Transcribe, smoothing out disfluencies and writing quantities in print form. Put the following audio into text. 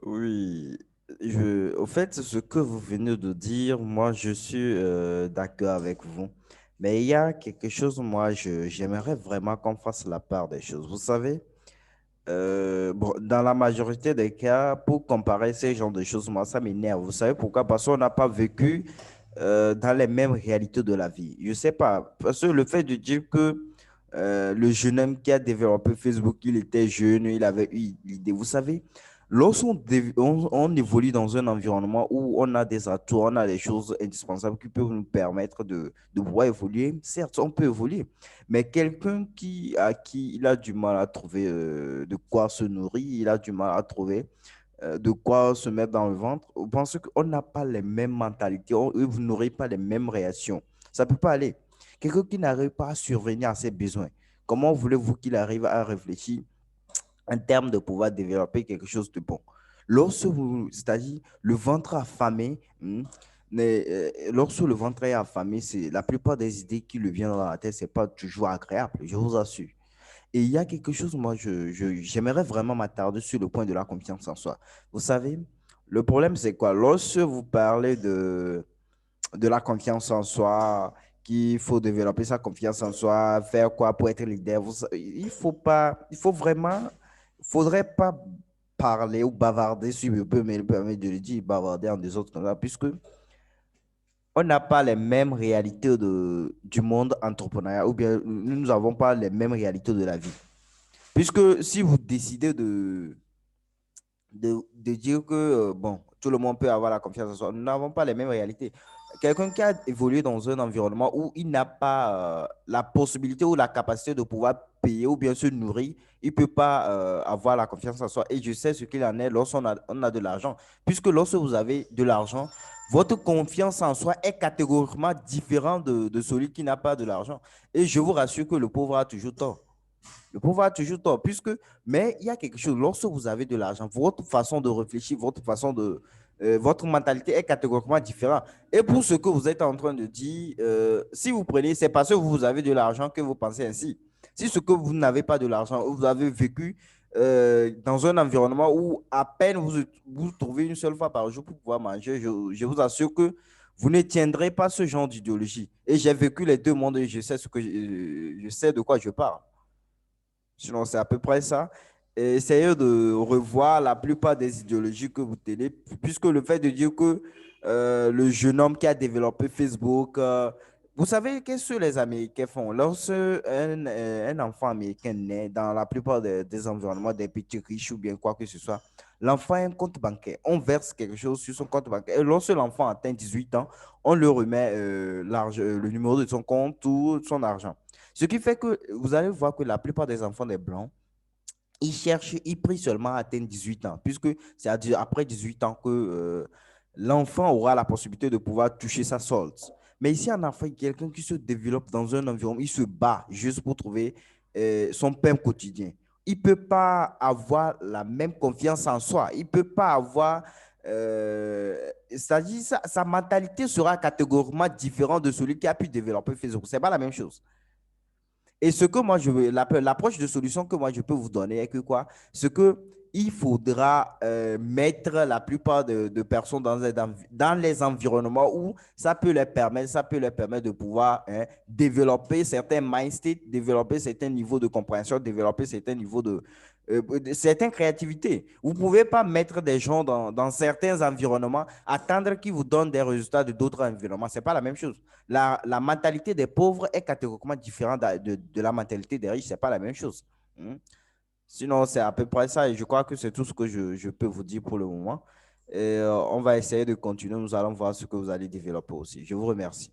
Oui, au fait, ce que vous venez de dire, moi, je suis d'accord avec vous. Mais il y a quelque chose, moi, j'aimerais vraiment qu'on fasse la part des choses. Vous savez, bon, dans la majorité des cas, pour comparer ces genres de choses, moi, ça m'énerve. Vous savez pourquoi? Parce qu'on n'a pas vécu dans les mêmes réalités de la vie. Je sais pas, parce que le fait de dire que le jeune homme qui a développé Facebook, il était jeune, il avait eu l'idée. Vous savez, on évolue dans un environnement où on a des atouts, on a des choses indispensables qui peuvent nous permettre de pouvoir évoluer. Certes, on peut évoluer, mais quelqu'un à qui il a du mal à trouver de quoi se nourrir, il a du mal à trouver de quoi se mettre dans le ventre, vous pensez qu'on n'a pas les mêmes mentalités, vous n'aurez pas les mêmes réactions. Ça ne peut pas aller. Quelqu'un qui n'arrive pas à survenir à ses besoins, comment voulez-vous qu'il arrive à réfléchir en termes de pouvoir développer quelque chose de bon? C'est-à-dire le ventre affamé, lorsque le ventre est affamé, c'est la plupart des idées qui lui viennent dans la tête, c'est pas toujours agréable, je vous assure. Et il y a quelque chose, moi, j'aimerais vraiment m'attarder sur le point de la confiance en soi. Vous savez, le problème, c'est quoi? Lorsque vous parlez de la confiance en soi, qu'il faut développer sa confiance en soi, faire quoi pour être leader, il faut pas, il faut vraiment, il faudrait pas parler ou bavarder, si je peux me permettre de le dire, bavarder en des autres comme ça, puisque on n'a pas les mêmes réalités du monde entrepreneurial, ou bien nous n'avons pas les mêmes réalités de la vie. Puisque si vous décidez de dire que, bon, tout le monde peut avoir la confiance en soi, nous n'avons pas les mêmes réalités. Quelqu'un qui a évolué dans un environnement où il n'a pas la possibilité ou la capacité de pouvoir payer ou bien se nourrir, il ne peut pas avoir la confiance en soi. Et je sais ce qu'il en est lorsqu'on a de l'argent. Puisque lorsque vous avez de l'argent, votre confiance en soi est catégoriquement différente de celui qui n'a pas de l'argent. Et je vous rassure que le pauvre a toujours tort. Le pouvoir a toujours tort, mais il y a quelque chose, lorsque vous avez de l'argent, votre façon de réfléchir, votre mentalité est catégoriquement différente. Et pour ce que vous êtes en train de dire, si vous prenez, c'est parce que vous avez de l'argent que vous pensez ainsi. Si ce que vous n'avez pas de l'argent, vous avez vécu dans un environnement où à peine vous trouvez une seule fois par jour pour pouvoir manger, je vous assure que vous ne tiendrez pas ce genre d'idéologie. Et j'ai vécu les deux mondes et je sais de quoi je parle. Sinon, c'est à peu près ça. Et essayez de revoir la plupart des idéologies que vous tenez, puisque le fait de dire que le jeune homme qui a développé Facebook, vous savez qu'est-ce que les Américains font? Lorsque un enfant américain naît dans la plupart des environnements des petits riches ou bien quoi que ce soit, l'enfant a un compte bancaire. On verse quelque chose sur son compte bancaire. Et lorsque l'enfant atteint 18 ans, on lui remet le numéro de son compte ou son argent. Ce qui fait que vous allez voir que la plupart des enfants des Blancs, ils cherchent, ils prient seulement à atteindre 18 ans, puisque c'est après 18 ans que l'enfant aura la possibilité de pouvoir toucher sa solde. Mais ici en Afrique, quelqu'un qui se développe dans un environnement, il se bat juste pour trouver son pain quotidien. Il ne peut pas avoir la même confiance en soi. Il ne peut pas avoir... c'est-à-dire, sa mentalité sera catégoriquement différente de celui qui a pu développer Facebook. Ce n'est pas la même chose. Et ce que moi, l'approche de solution que moi, je peux vous donner est que quoi? Ce que il faudra mettre la plupart de personnes dans les environnements où ça peut leur permettre de pouvoir développer certains mindsets, développer certains niveaux de compréhension, développer certains niveaux de certaines créativités. Vous ne pouvez pas mettre des gens dans certains environnements, attendre qu'ils vous donnent des résultats de d'autres environnements. Ce n'est pas la même chose. La mentalité des pauvres est catégoriquement différente de la mentalité des riches. Ce n'est pas la même chose. Hmm. Sinon, c'est à peu près ça. Et je crois que c'est tout ce que je peux vous dire pour le moment. Et on va essayer de continuer. Nous allons voir ce que vous allez développer aussi. Je vous remercie.